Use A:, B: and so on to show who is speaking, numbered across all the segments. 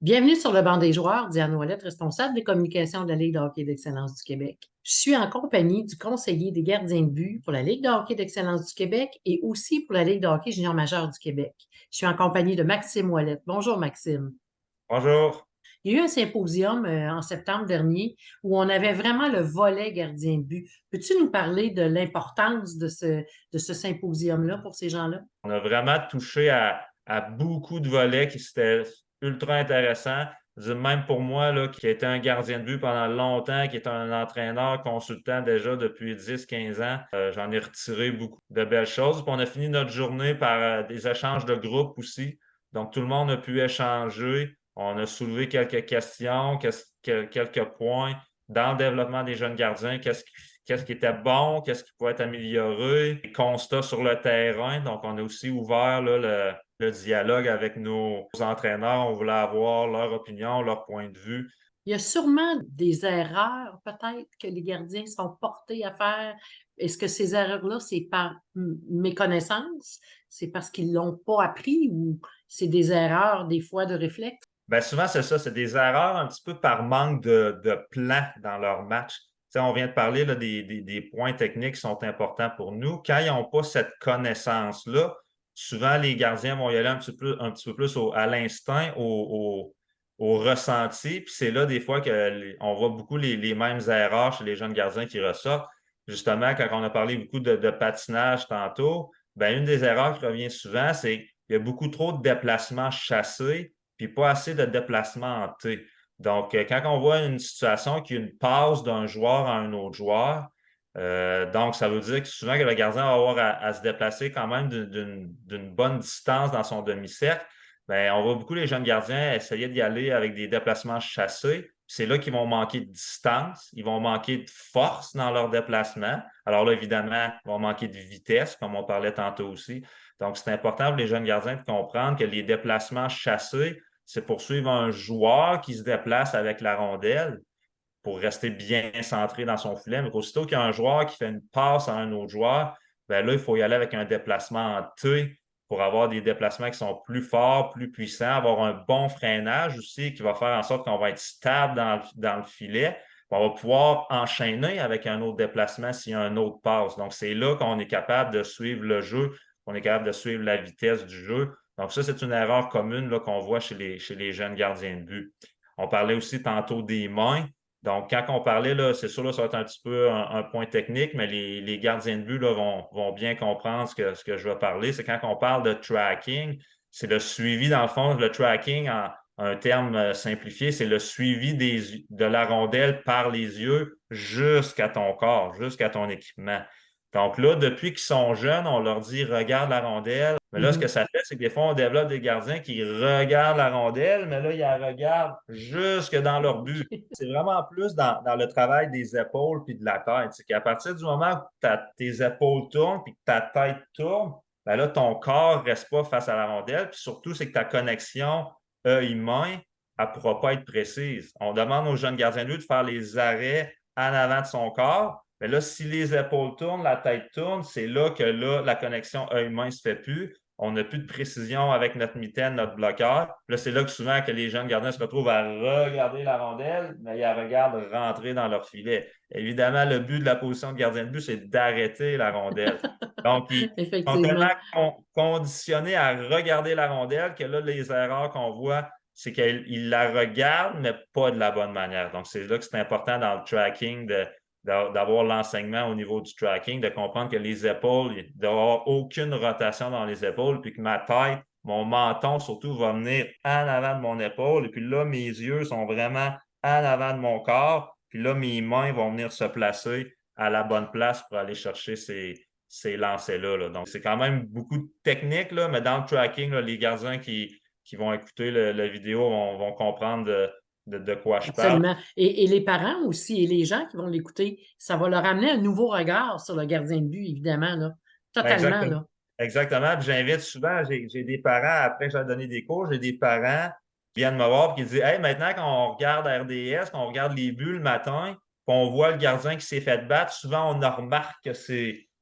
A: Bienvenue sur le banc des joueurs, Diane Ouellette, responsable des communications de la Ligue de hockey d'excellence du Québec. Je suis en compagnie du conseiller des gardiens de but pour la Ligue de hockey d'excellence du Québec et aussi pour la Ligue de hockey junior majeur du Québec. Je suis en compagnie de Maxime Ouellette. Bonjour, Maxime.
B: Bonjour.
A: Il y a eu un symposium en septembre dernier où on avait vraiment le volet gardien de but. Peux-tu nous parler de l'importance de ce symposium-là pour ces gens-là?
B: On a vraiment touché à beaucoup de volets qui étaient ultra intéressants. Je veux dire, même pour moi, là, qui a été un gardien de but pendant longtemps, qui est un entraîneur consultant déjà depuis 10, 15 ans, j'en ai retiré beaucoup de belles choses. Puis on a fini notre journée par des échanges de groupe aussi. Donc, tout le monde a pu échanger. On a soulevé quelques questions, quelques points dans le développement des jeunes gardiens. Qu'est-ce qui était bon, qu'est-ce qui pouvait être amélioré, des constats sur le terrain. Donc, on a aussi ouvert là, le dialogue avec nos entraîneurs. On voulait avoir leur opinion, leur point de vue.
A: Il y a sûrement des erreurs, peut-être, que les gardiens sont portés à faire. Est-ce que ces erreurs-là, c'est par méconnaissance? C'est parce qu'ils l'ont pas appris ou c'est des erreurs, des fois, de réflexe?
B: Bien, souvent, c'est ça, c'est des erreurs un petit peu par manque de plan dans leur match. Tu sais, on vient de parler là, des points techniques qui sont importants pour nous. Quand ils n'ont pas cette connaissance-là, souvent les gardiens vont y aller un petit peu plus à l'instinct, au ressenti. Puis c'est là des fois qu'on voit beaucoup les mêmes erreurs chez les jeunes gardiens qui ressortent. Justement, quand on a parlé beaucoup de patinage tantôt, ben, une des erreurs qui revient souvent, c'est qu'il y a beaucoup trop de déplacements chassés puis pas assez de déplacements en T. Donc, quand on voit une situation qui est une passe d'un joueur à un autre joueur, donc ça veut dire que souvent que le gardien va avoir à se déplacer quand même d'une bonne distance dans son demi-cercle. Bien, on voit beaucoup les jeunes gardiens essayer d'y aller avec des déplacements chassés. C'est là qu'ils vont manquer de distance, ils vont manquer de force dans leur déplacement. Alors là, évidemment, ils vont manquer de vitesse, comme on parlait tantôt aussi. Donc, c'est important pour les jeunes gardiens de comprendre que les déplacements chassés, c'est poursuivre un joueur qui se déplace avec la rondelle pour rester bien centré dans son filet. Mais aussitôt qu'il y a un joueur qui fait une passe à un autre joueur, bien là, il faut y aller avec un déplacement en T pour avoir des déplacements qui sont plus forts, plus puissants, avoir un bon freinage aussi qui va faire en sorte qu'on va être stable dans le filet. On va pouvoir enchaîner avec un autre déplacement s'il y a un autre passe. Donc, c'est là qu'on est capable de suivre le jeu, qu'on est capable de suivre la vitesse du jeu. Donc, ça, c'est une erreur commune là, qu'on voit chez les jeunes gardiens de but. On parlait aussi tantôt des mains. Donc, quand on parlait, là, c'est sûr, là, ça va être un petit peu un point technique, mais les gardiens de but là, vont bien comprendre ce que je vais parler. C'est quand on parle de tracking, c'est le suivi, dans le fond, le tracking, en un terme simplifié, c'est le suivi de la rondelle par les yeux jusqu'à ton corps, jusqu'à ton équipement. Donc là, depuis qu'ils sont jeunes, on leur dit regarde la rondelle. Mais là, ce que
A: Mhm.
B: ça fait, c'est que des fois, on développe des gardiens qui regardent la rondelle, mais là, ils la regardent jusque dans leur but. C'est vraiment plus dans le travail des épaules puis de la tête. C'est qu'à partir du moment où tes épaules tournent puis que ta tête tourne, ben là, ton corps ne reste pas face à la rondelle. Puis surtout, c'est que ta connexion œil-main, elle ne pourra pas être précise. On demande aux jeunes gardiens de but de faire les arrêts en avant de son corps. Mais là, si les épaules tournent, la tête tourne, c'est là que là, la connexion œil-main ne se fait plus. On n'a plus de précision avec notre mitaine, notre bloqueur. Là, c'est là que souvent que les jeunes gardiens se retrouvent à regarder la rondelle, mais ils la regardent rentrer dans leur filet. Évidemment, le but de la position de gardien de but, c'est d'arrêter la rondelle. Donc, ils sont tellement
A: Effectivement.
B: conditionnés à regarder la rondelle que là, les erreurs qu'on voit, c'est qu'ils la regardent, mais pas de la bonne manière. Donc, c'est là que c'est important dans le tracking d'avoir l'enseignement au niveau du tracking, de comprendre que les épaules, d'avoir aucune rotation dans les épaules, puis que ma tête, mon menton surtout, va venir en avant de mon épaule. Et puis là, mes yeux sont vraiment en avant de mon corps. Puis là, mes mains vont venir se placer à la bonne place pour aller chercher ces lancers-là. Là. Donc, c'est quand même beaucoup de technique, là, mais dans le tracking, là, les gardiens qui vont écouter la vidéo vont comprendre de quoi je parle.
A: Absolument. Et les parents aussi, et les gens qui vont l'écouter, ça va leur amener un nouveau regard sur le gardien de but, évidemment, là.
B: Ben,
A: Totalement,
B: exactement.
A: là.
B: Exactement. Puis j'invite souvent, j'ai des parents, après que j'ai donné des cours, j'ai des parents qui viennent me voir et qui disent hey, maintenant, quand on regarde RDS, quand on regarde les buts le matin, puis on voit le gardien qui s'est fait battre, souvent on remarque que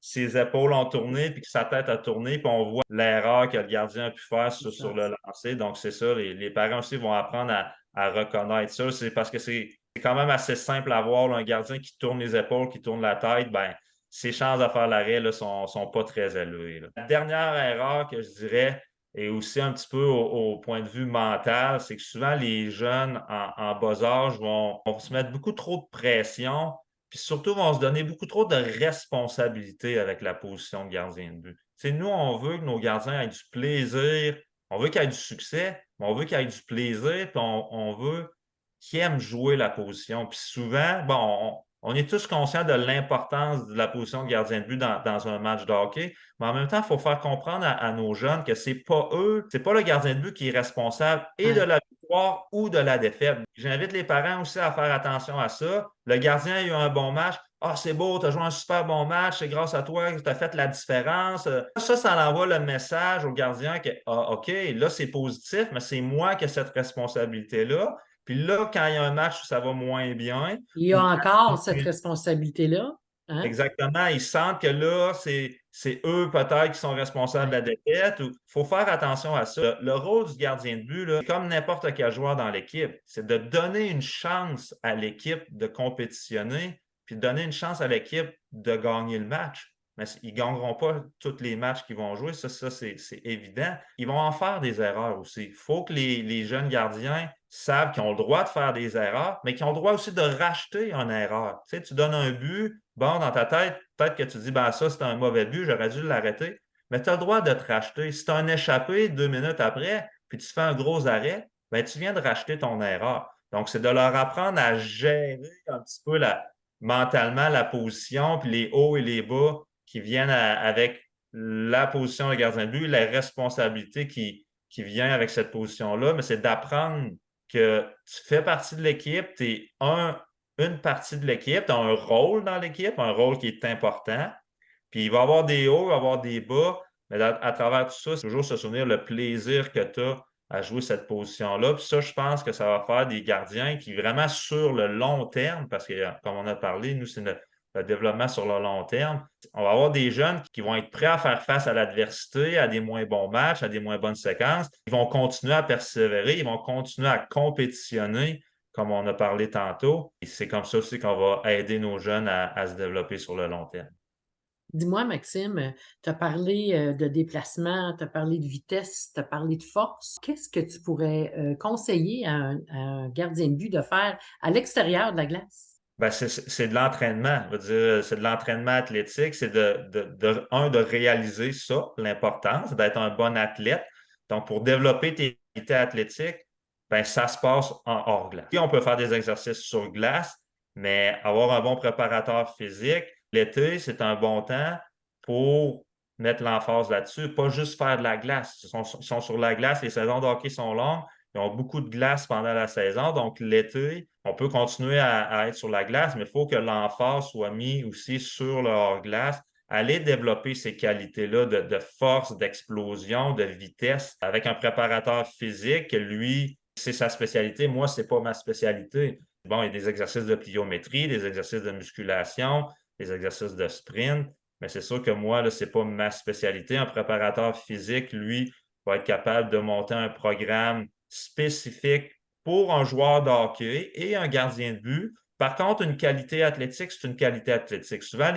B: ses épaules ont tourné, puis que sa tête a tourné, puis on voit l'erreur que le gardien a pu faire sur le lancer. Donc, c'est ça, les parents aussi vont apprendre à reconnaître ça. C'est parce que c'est quand même assez simple à voir, là, un gardien qui tourne les épaules, qui tourne la tête, ben ses chances de faire l'arrêt là, sont pas très élevées. Là. La dernière erreur que je dirais, et aussi un petit peu au point de vue mental, c'est que souvent les jeunes en bas âge vont se mettre beaucoup trop de pression, puis surtout vont se donner beaucoup trop de responsabilités avec la position de gardien de but. Tu sais, nous, on veut que nos gardiens aient du plaisir, on veut qu'ils aient du succès, mais on veut qu'ils aient du plaisir, puis on veut qu'ils aiment jouer la position. Puis souvent, bon, on est tous conscients de l'importance de la position de gardien de but dans un match de hockey, mais en même temps, il faut faire comprendre à nos jeunes que c'est pas eux, c'est pas le gardien de but qui est responsable et de
A: Ouais.
B: la victoire ou de la défaite. J'invite les parents aussi à faire attention à ça. Le gardien a eu un bon match. Ah, c'est beau, tu as joué un super bon match, c'est grâce à toi que tu as fait la différence. Ça envoie le message au gardien que, ah, OK, là, c'est positif, mais c'est moi qui ai cette responsabilité-là. Puis là, quand il y a un match où ça va moins bien,
A: Il y a
B: ou
A: encore cette responsabilité-là, hein?
B: exactement, ils sentent que là, c'est eux peut-être qui sont responsables de
A: Ouais.
B: la défaite. Il faut faire attention à ça. Le rôle du gardien de but, là, comme n'importe quel joueur dans l'équipe, c'est de donner une chance à l'équipe de compétitionner, puis de donner une chance à l'équipe de gagner le match. Mais ils ne gagneront pas tous les matchs qu'ils vont jouer, ça c'est évident. Ils vont en faire des erreurs aussi. Il faut que les jeunes gardiens savent qu'ils ont le droit de faire des erreurs, mais qu'ils ont le droit aussi de racheter une erreur. Tu sais, tu donnes un but, bon, dans ta tête, peut-être que tu dis, ben ça, c'est un mauvais but, j'aurais dû l'arrêter. Mais tu as le droit de te racheter. Si tu as un échappé 2 minutes après, puis tu fais un gros arrêt, ben tu viens de racheter ton erreur. Donc, c'est de leur apprendre à gérer un petit peu mentalement la position, puis les hauts et les bas qui viennent avec la position de gardien de but, la responsabilité qui vient avec cette position-là, mais c'est d'apprendre que tu fais partie de l'équipe, tu es une partie de l'équipe, tu as un rôle dans l'équipe, un rôle qui est important. Puis il va y avoir des hauts, il va y avoir des bas, mais à travers tout ça, c'est toujours se souvenir le plaisir que tu as à jouer cette position-là. Puis ça, je pense que ça va faire des gardiens qui, vraiment sur le long terme, parce que, comme on a parlé, nous, c'est le développement sur le long terme. On va avoir des jeunes qui vont être prêts à faire face à l'adversité, à des moins bons matchs, à des moins bonnes séquences. Ils vont continuer à persévérer, ils vont continuer à compétitionner, comme on a parlé tantôt. Et c'est comme ça aussi qu'on va aider nos jeunes à se développer sur le long terme.
A: Dis-moi, Maxime, tu as parlé de déplacement, tu as parlé de vitesse, tu as parlé de force. Qu'est-ce que tu pourrais conseiller à un gardien de but de faire à l'extérieur de la glace?
B: Ben, c'est de l'entraînement. Je veux dire, c'est de l'entraînement athlétique. C'est de réaliser ça, l'importance, d'être un bon athlète. Donc, pour développer tes qualités athlétiques, ben, ça se passe en hors glace. Puis, on peut faire des exercices sur glace, mais avoir un bon préparateur physique, l'été, c'est un bon temps pour mettre l'emphase là-dessus. Pas juste faire de la glace. Ils sont sur la glace, les saisons de hockey sont longues. Ils ont beaucoup de glace pendant la saison. Donc, l'été, on peut continuer à être sur la glace, mais il faut que l'emphase soit mis aussi sur le hors-glace. Aller développer ces qualités-là de force, d'explosion, de vitesse avec un préparateur physique. Lui, c'est sa spécialité. Moi, c'est pas ma spécialité. Bon, il y a des exercices de pliométrie, des exercices de musculation, des exercices de sprint, mais c'est sûr que moi, là, c'est pas ma spécialité. Un préparateur physique, lui, va être capable de monter un programme spécifique pour un joueur de hockey et un gardien de but. Par contre, une qualité athlétique, c'est une qualité athlétique. Souvent,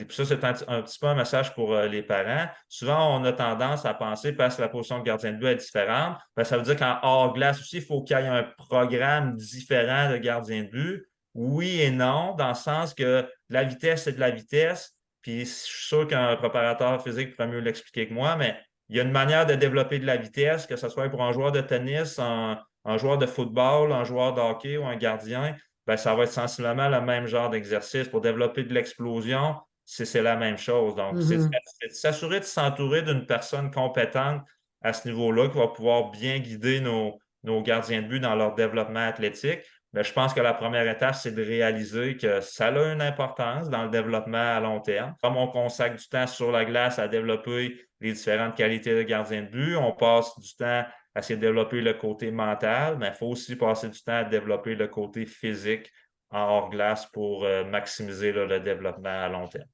B: ça, c'est un petit peu un message pour les parents. Souvent, on a tendance à penser, parce que la position de gardien de but est différente, ben, ça veut dire qu'en hors-glace aussi, il faut qu'il y ait un programme différent de gardien de but. Oui et non, dans le sens que la vitesse, c'est de la vitesse. Puis, je suis sûr qu'un préparateur physique pourrait mieux l'expliquer que moi, mais il y a une manière de développer de la vitesse, que ce soit pour un joueur de tennis, un joueur de football, un joueur de hockey ou un gardien, ben, ça va être sensiblement le même genre d'exercice. Pour développer de l'explosion, c'est la même chose. Donc, c'est
A: Mhm.
B: de s'assurer de s'entourer d'une personne compétente à ce niveau-là qui va pouvoir bien guider nos gardiens de but dans leur développement athlétique. Mais je pense que la première étape, c'est de réaliser que ça a une importance dans le développement à long terme. Comme on consacre du temps sur la glace à développer les différentes qualités de gardien de but, on passe du temps à essayer de développer le côté mental, mais il faut aussi passer du temps à développer le côté physique en hors glace pour maximiser là, le développement à long terme.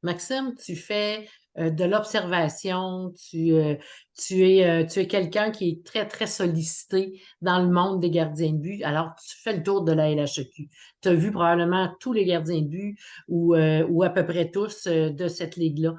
A: Maxime, tu fais, de l'observation, tu es quelqu'un qui est très, très sollicité dans le monde des gardiens de but, alors tu fais le tour de la LHEQ. Tu as vu probablement tous les gardiens de but ou à peu près tous, de cette ligue-là.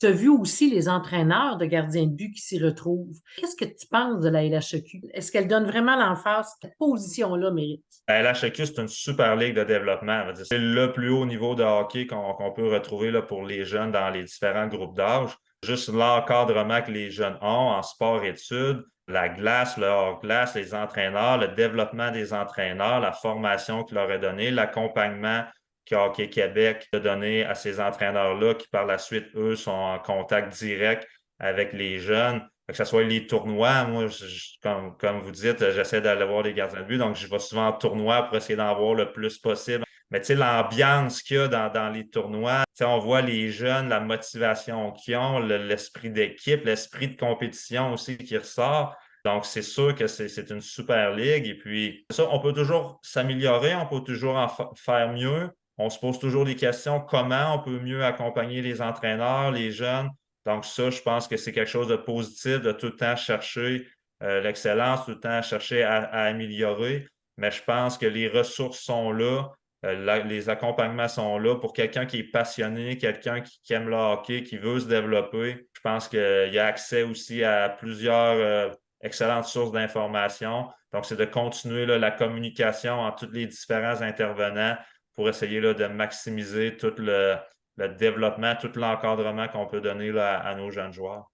A: Tu as vu aussi les entraîneurs de gardiens de but qui s'y retrouvent. Qu'est-ce que tu penses de la LHEQ? Est-ce qu'elle donne vraiment l'emphase que cette position-là mérite?
B: La LHEQ, c'est une super ligue de développement. C'est le plus haut niveau de hockey qu'on peut retrouver là, pour les jeunes dans les différents groupes d'âge. Juste l'encadrement que les jeunes ont en sport-études, la glace, le hors-glace, les entraîneurs, le développement des entraîneurs, la formation qu'il leur est donnée, l'accompagnement que Hockey Québec a donné à ces entraîneurs-là qui, par la suite, eux, sont en contact direct avec les jeunes. Que ce soit les tournois, moi, comme vous dites, j'essaie d'aller voir les gardiens de but, donc je vais souvent en tournoi pour essayer d'en voir le plus possible. Mais tu sais, l'ambiance qu'il y a dans les tournois, tu sais, on voit les jeunes, la motivation qu'ils ont, l'esprit d'équipe, l'esprit de compétition aussi qui ressort. Donc, c'est sûr que c'est une super ligue. Et puis, ça, on peut toujours s'améliorer, on peut toujours faire mieux. On se pose toujours des questions, comment on peut mieux accompagner les entraîneurs, les jeunes. Donc, ça, je pense que c'est quelque chose de positif de tout le temps chercher l'excellence, tout le temps chercher à améliorer. Mais je pense que les ressources sont là, les accompagnements sont là pour quelqu'un qui est passionné, quelqu'un qui aime le hockey, qui veut se développer. Je pense qu'il y a accès aussi à plusieurs excellentes sources d'informations. Donc, c'est de continuer là, la communication entre tous les différents intervenants pour essayer là, de maximiser tout le développement, tout l'encadrement qu'on peut donner là, à nos jeunes joueurs.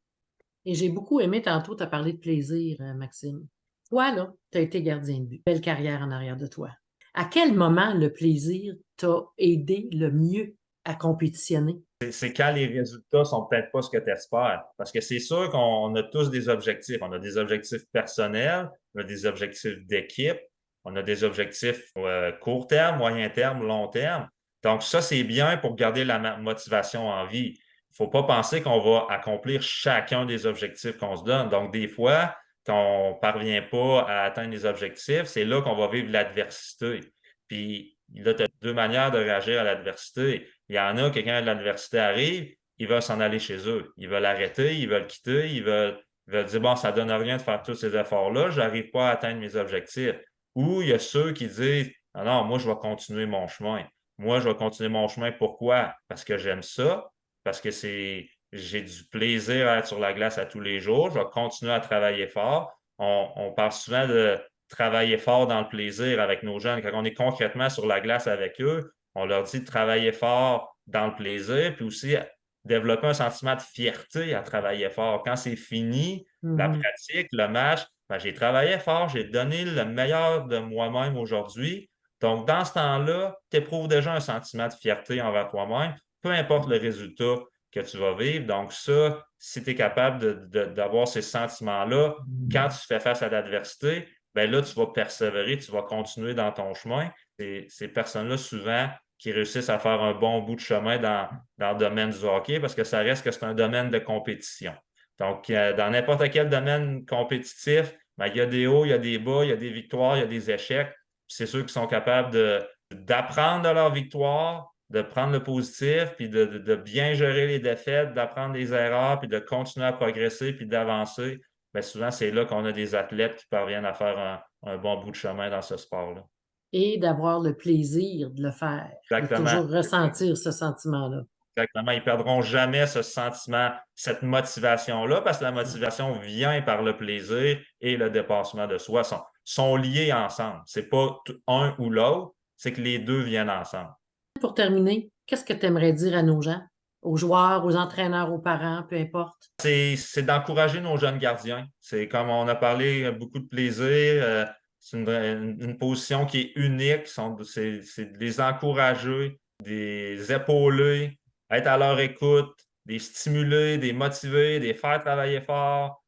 A: Et j'ai beaucoup aimé tantôt, tu as parlé de plaisir, Maxime. Toi, là, tu as été gardien de but. Belle carrière en arrière de toi. À quel moment le plaisir t'a aidé le mieux à compétitionner?
B: C'est quand les résultats sont peut-être pas ce que tu espères. Parce que c'est sûr qu'on a tous des objectifs. On a des objectifs personnels, on a des objectifs d'équipe, on a des objectifs court terme, moyen terme, long terme. Donc, ça, c'est bien pour garder la motivation en vie. Il ne faut pas penser qu'on va accomplir chacun des objectifs qu'on se donne. Donc, des fois, quand on ne parvient pas à atteindre les objectifs, c'est là qu'on va vivre l'adversité. Puis, là, tu as deux manières de réagir à l'adversité. Il y en a, quelqu'un de l'adversité arrive, ils veulent s'en aller chez eux. Ils veulent arrêter, ils veulent quitter, ils veulent dire, bon, ça ne donne rien de faire tous ces efforts-là, je n'arrive pas à atteindre mes objectifs. Ou il y a ceux qui disent, ah non, moi, je vais continuer mon chemin. Moi, je vais continuer mon chemin. Pourquoi? Parce que j'aime ça, parce que j'ai du plaisir à être sur la glace à tous les jours. Je vais continuer à travailler fort. On parle souvent de travailler fort dans le plaisir avec nos jeunes. Quand on est concrètement sur la glace avec eux, on leur dit de travailler fort dans le plaisir, puis aussi développer un sentiment de fierté à travailler fort. Quand c'est fini, la
A: Mhm.
B: pratique, le match, ben, j'ai travaillé fort, j'ai donné le meilleur de moi-même aujourd'hui. Donc, dans ce temps-là, tu éprouves déjà un sentiment de fierté envers toi-même, peu importe le résultat que tu vas vivre. Donc, ça, si tu es capable d'avoir ces sentiments-là, quand tu fais face à l'adversité, ben là, tu vas persévérer, tu vas continuer dans ton chemin. Ces personnes-là, souvent, qui réussissent à faire un bon bout de chemin dans le domaine du hockey parce que ça reste que c'est un domaine de compétition. Donc, dans n'importe quel domaine compétitif, ben, il y a des hauts, il y a des bas, il y a des victoires, il y a des échecs. C'est ceux qui sont capables d'apprendre de leurs victoires, de prendre le positif, puis de bien gérer les défaites, d'apprendre des erreurs, puis de continuer à progresser, puis d'avancer. Bien, souvent, c'est là qu'on a des athlètes qui parviennent à faire un bon bout de chemin dans ce sport-là.
A: Et d'avoir le plaisir de le faire, de
B: Exactement.
A: toujours ressentir ce sentiment-là.
B: Exactement. Ils ne perdront jamais ce sentiment, cette motivation-là, parce que la motivation vient par le plaisir et le dépassement de soi. Sont liés ensemble. Ce n'est pas un ou l'autre, c'est que les deux viennent ensemble.
A: Pour terminer, qu'est-ce que tu aimerais dire à nos gens, aux joueurs, aux entraîneurs, aux parents, peu importe?
B: C'est d'encourager nos jeunes gardiens. C'est comme on a parlé, beaucoup de plaisir. C'est une position qui est unique. C'est de les encourager, des épauler, être à leur écoute, des stimuler, des motiver, des faire travailler fort.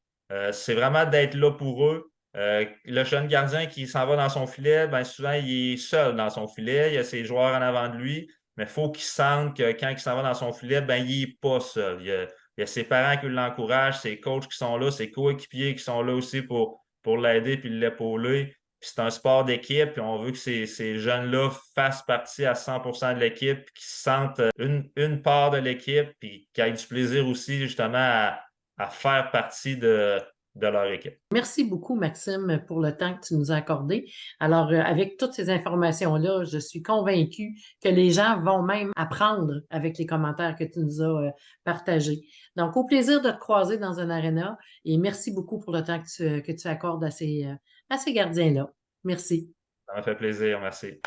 B: C'est vraiment d'être là pour eux. Le jeune gardien qui s'en va dans son filet, ben souvent, il est seul dans son filet. Il y a ses joueurs en avant de lui, mais il faut qu'il sente que quand il s'en va dans son filet, ben, il n'est pas seul. Il y a ses parents qui l'encouragent, ses coachs qui sont là, ses coéquipiers qui sont là aussi pour l'aider puis l'épauler. Puis c'est un sport d'équipe, puis on veut que ces jeunes-là fassent partie à 100% de l'équipe, qu'ils se sentent une part de l'équipe, puis qu'ils aient du plaisir aussi justement à faire partie de leur équipe.
A: Merci beaucoup, Maxime, pour le temps que tu nous as accordé. Alors, avec toutes ces informations-là, je suis convaincue que les gens vont même apprendre avec les commentaires que tu nous as partagés. Donc, au plaisir de te croiser dans un aréna et merci beaucoup pour le temps que tu accordes à ces gardiens-là. Merci.
B: Ça m'a fait plaisir, merci.